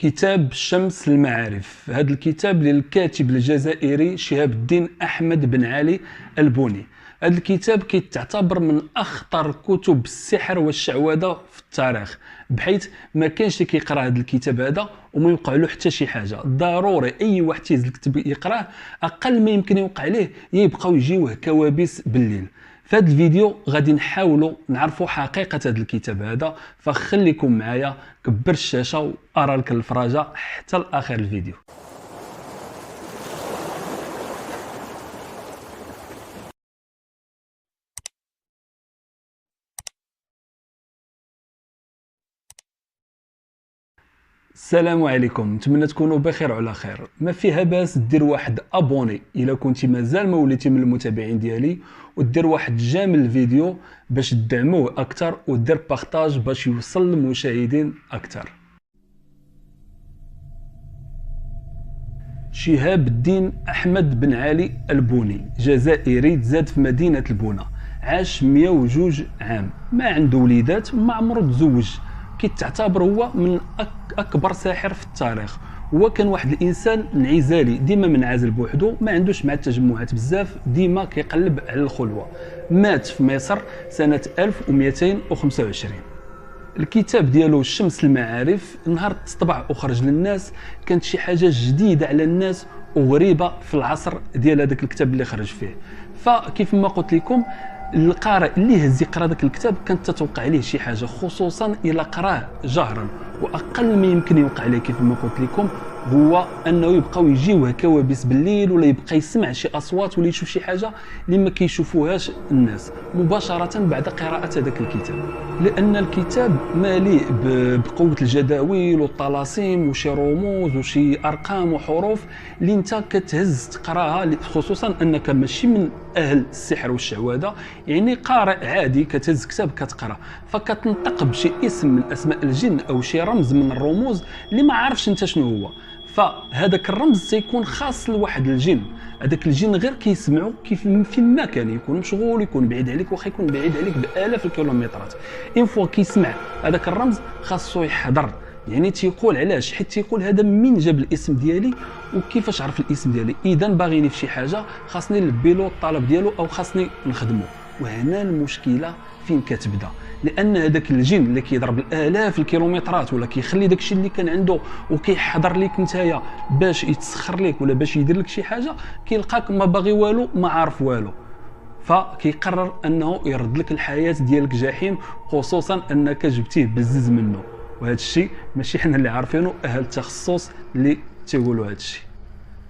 كتاب شمس المعارف. هذا الكتاب للكاتب الجزائري شهاب الدين أحمد بن علي البوني. هذا الكتاب كيتعتبر من أخطر كتب السحر والشعوذة في التاريخ، بحيث ما كانش اللي كيقرا هذا الكتاب هذا وما يوقع له حتى شي حاجه. ضروري اي واحد تيهز الكتاب يقراه، اقل ما يمكن يوقع ليه يبقاو يجيوه كوابيس بالليل. في هذا الفيديو غادي نحاولوا نعرفوا حقيقه هذا الكتاب هذا، فخليكم معايا، كبر الشاشه وارى لك الفراجه حتى لاخر الفيديو. السلام عليكم، نتمنى تكونوا بخير وعلى خير. ما فيها باس دير واحد ابوني الا كنتي مازال ما وليتي من المتابعين ديالي، ودير واحد جيم الفيديو باش تدعموه اكثر، ودير بارطاج باش يوصل للمشاهدين اكثر. شهاب الدين احمد بن علي البوني جزائري، تزاد في مدينه البونه، عاش 102 عام، ما عنده وليدات، ما عمره تزوج. كيتعتبر هو من اكبر ساحر في التاريخ. هو كان واحد الانسان انعزالي، ديما منعزل بوحدو، ما عندوش مع التجمعات بزاف، ديما كيقلب على الخلوه. مات في مصر سنه 1225. الكتاب ديالو شمس المعارف نهار تطبع وخرج للناس كانت شي حاجه جديده على الناس وغريبه في العصر ديال هذاك الكتاب اللي خرج فيه. فكيف ما قلت لكم، القارئ اللي هز يقرا داك الكتاب كانت تتوقع عليه شي حاجه، خصوصا الا قراه جهرا. واقل ما يمكن يوقع عليه كيف ما قلت لكم هو انه يبقاو يجيوه كوابيس بالليل، ولا يبقى يسمع شي اصوات، ولا يشوف شي حاجه اللي ما كيشوفوهاش الناس مباشره بعد قراءه هذاك الكتاب. لان الكتاب مالي بقوه الجداول والطلاسم وشي رموز وشي ارقام وحروف اللي انت كتهز تقراها، خصوصا انك ماشي من اهل السحر والشعوذه، يعني قارئ عادي كتهز كتاب كتقرا، فكتنطق بشي اسم من اسماء الجن او شي رمز من الرموز اللي ما عارفش انت شنو هو. فهذاك الرمز سيكون خاص لواحد الجن، هذاك الجن غير كيسمعوا كيف فين ما كان، يكون مشغول، يكون بعيد عليك، واخا يكون بعيد عليك بالاف الكيلومترات، ان فوا كيسمع هذاك الرمز خاصو يحضر. يعني تيقول علاش؟ حيت تيقول هذا من جاب الاسم ديالي وكيفاش عرف الاسم ديالي، اذا باغيني في شي حاجه خاصني نلبي له الطلب ديالو او خاصني نخدمه. وهنا المشكله فين كتبدا، لان هذاك الجن اللي كيضرب الالاف الكيلومترات ولا كيخلي داكشي اللي كان عنده وكيحضر لك نتايا باش يتسخر لك ولا باش يدير لك شي حاجه، كيلقاك ما باغي والو، ما عارف والو، فكيقرر انه يرد لك الحياه ديالك جحيم، خصوصا انك جبتيه بزز منه. وهذا الشيء ماشي حنا اللي عارفينه، اهل التخصص اللي تيقولوا هذا الشيء.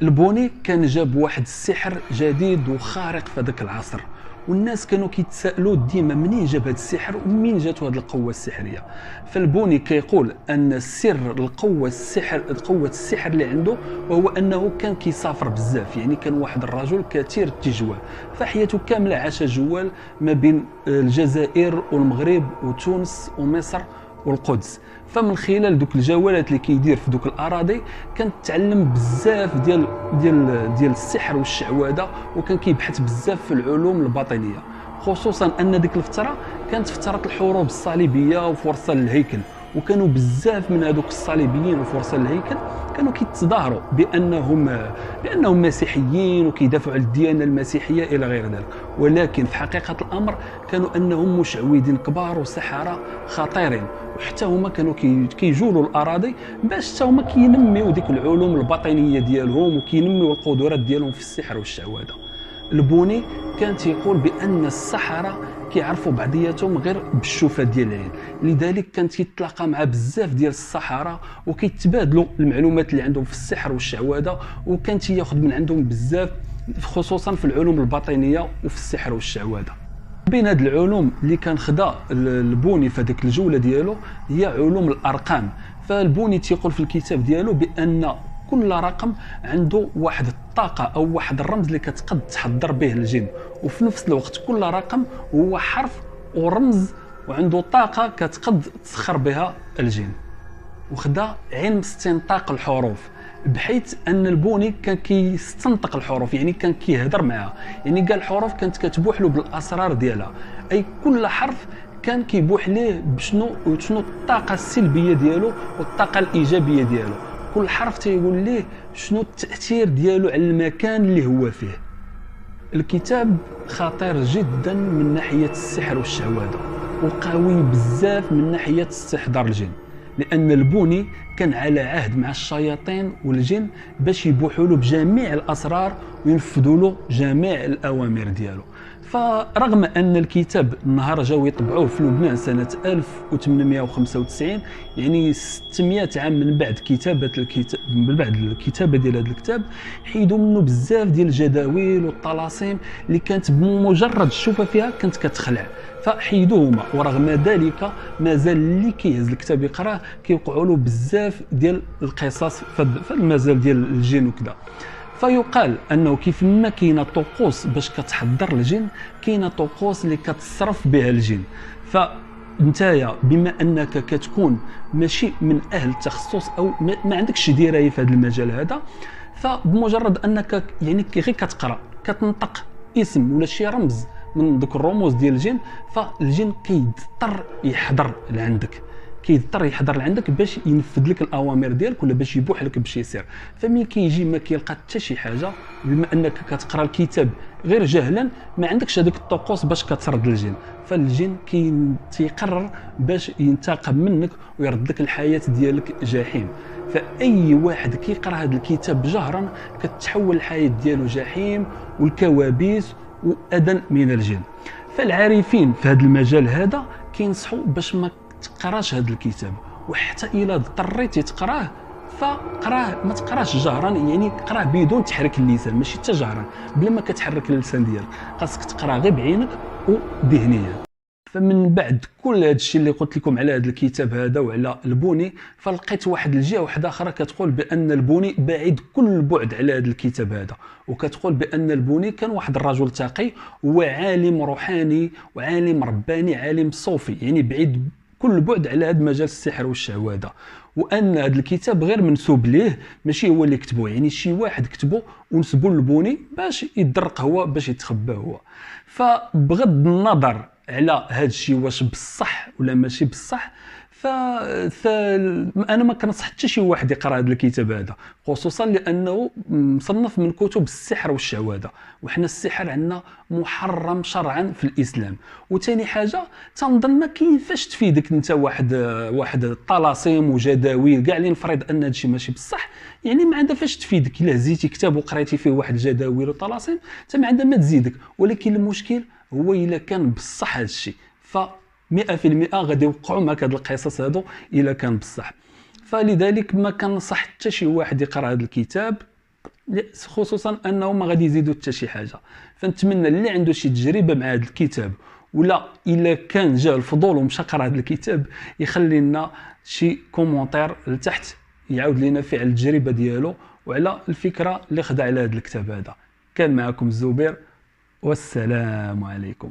البوني كان جاب واحد السحر جديد وخارق في هذاك العصر، والناس كانوا كيتسائلوا ديما منين جاب هذا السحر ومنين جاتو هذه القوه السحريه. فالبوني كيقول ان سر القوه السحر اللي عنده وهو انه كان كيسافر بزاف، يعني كان واحد الرجل كثير التجوال، فحياته كامله عاش جوال ما بين الجزائر والمغرب وتونس ومصر والقدس. فمن خلال دوك الجولات اللي كيدير في دوك الاراضي كان تعلم بزاف ديال السحر والشعوذه، وكان كيبحث بزاف في العلوم الباطنيه، خصوصا ان ديك الفتره كانت فتره الحروب الصليبيه وفرسان الهيكل، وكانوا بزاف من هذوك الصليبيين وفرسان الهيكل كانوا كيتظاهروا بانهم مسيحيين وكيدافعوا على الديانه المسيحيه الى غير ذلك، ولكن في حقيقه الامر كانوا انهم مشعوذين كبار وسحره خطيرين، وحتى هما كانوا كيجولوا الاراضي باش حتى هما كينميو ديك العلوم الباطنيه ديالهم وكينميو القدرات ديالهم في السحر والشعوذه. البوني كان تيقول بان السحره كيعرفوا بعضياتهم غير بالشوفه ديال العين، لذلك كان تيتلاقى مع بزاف ديال السحره وكيتبادلوا المعلومات اللي عندهم في السحر والشعوذه، وكان تياخذ من عندهم بزاف خصوصا في العلوم الباطنيه وفي السحر والشعوذه. بين هاد العلوم اللي كان خدا البوني في هذيك الجوله ديالو هي علوم الارقام. فالبوني تيقول في الكتاب ديالو بان كل رقم عنده واحد الطاقه او واحد الرمز اللي كتقد تحضر به الجن، وفي نفس الوقت كل رقم هو حرف ورمز وعنده طاقه كتقد تسخر بها الجن. وخدا علم استنطاق الحروف، بحيث ان البوني كان كيستنطق الحروف، يعني كان كيهضر معها، يعني كاع الحروف كانت كتبوح له بالاسرار ديالها، اي كل حرف كان كيبوح ليه شنو الطاقه السلبيه ديالو والطاقه الايجابيه ديالو. كل حرف تيقول ليه شنو التاثير ديالو على المكان اللي هو فيه. الكتاب خطير جدا من ناحيه السحر والشعوذه، وقوي بزاف من ناحيه استحضار الجن، لان البوني كان على عهد مع الشياطين والجن باش يبوحوا له بجميع الاسرار وينفذوا له جميع الاوامر ديالو. فرغم ان الكتاب النهار جاو يطبعوه في لبنان سنه 1895، يعني 600 عام من بعد كتابه الكتاب، من بعد الكتابه ديال هذا الكتاب، حيدوا منه بزاف ديال الجداول والطلاسم اللي كانت بمجرد الشوفه فيها كانت كتخلع، فحيدوهما. ورغم ذلك مازال اللي كيهز الكتاب يقراه كيوقعوا له بزاف ديال القصص في المجال ديال الجن وكذا. فيقال انه كيف ما كاينه طقوس باش كتحضر الجن، كاينه طقوس اللي كتصرف بها الجن. فانتايا بما انك كتكون ماشي من اهل التخصص او ما عندكش درايه في هذا المجال هذا، فبمجرد انك يعني غير كتقرا كتنطق اسم ولا شي رمز من ذوك الرموز ديال الجن، فالجن كيضطر يحضر لعندك، باش ينفذ لك الاوامر ديالك ولا باش يبوح لك بشي سر. فمن كيجي ما كيلقى حتى شي حاجه، بما انك كتقرا الكتاب غير جهلا ما عندكش هذيك الطقوس باش كترد الجن، فالجن تيقرر باش ينتقم منك ويرد لك الحياه ديالك جحيم. فاي واحد كيقرا هذا الكتاب جهرا كتحول الحياه ديالو جحيم والكوابيس واذى من الجن. فالعارفين في هذا المجال هذا كينصحوا باش ما تقراش هذا الكتاب، وحتى الا اضطريتي تقراه فقراه، ما تقراش جهرا، يعني قراه بدون تحرك اللسان، ماشي حتى جهرا بلا ما كتحرك اللسان ديالك، خاصك تقراه غير بعينك وذهنيا. فمن بعد كل هذا الشيء اللي قلت لكم على هذا الكتاب هذا وعلى البوني، فلقيت واحد الجهه واحده اخرى كتقول بان البوني بعيد كل البعد على هذا الكتاب هذا، وكتقول بان البوني كان واحد الرجل تقي وعالم روحاني وعالم رباني، عالم صوفي، يعني بعيد كل البعد على هذا مجال السحر والشعوذه، وان هذا الكتاب غير منسوب ليه، ماشي هو اللي كتبه، يعني شي واحد كتبه ونسبوا للبوني باش يدرق هو، باش يتخبى هو. فبغض النظر على هذا الشيء واش بصح ولا ماشي بصح، انا ما كنصح حتى شي واحد يقرا هذا الكتاب هذا، خصوصا لانه مصنف من كتب السحر والشعوذه، وحنا السحر عندنا محرم شرعا في الاسلام. وثاني حاجه تنظن ما كينفعش تفيدك انت واحد الطلاسم وجداول كاع اللي نفرض ان هذا الشيء ماشي بصح، يعني ما عندها فاش تفيدك. الا هزيتي كتاب وقريتي فيه واحد الجداول وطلاسم حتى ما عندها ما تزيدك، ولكن المشكل هو الا كان بصح هذا الشيء، ف 100% غادي يوقعوا معك هاد القصص هادو الا كان بصح. فلذلك ما كنصح حتى شي واحد يقرا هذا الكتاب، خصوصا انه ما غادي يزيدوا حتى شي حاجه. فنتمنى اللي عنده شي تجربه مع هذا الكتاب، ولا الا كان جا الفضول ومشى قرا هذا الكتاب، يخلي لنا شي كومونتير لتحت يعاود لنا فيه على التجربه ديالو وعلى الفكره اللي خدا على هذا الكتاب هذا. كان معكم الزبير، والسلام عليكم.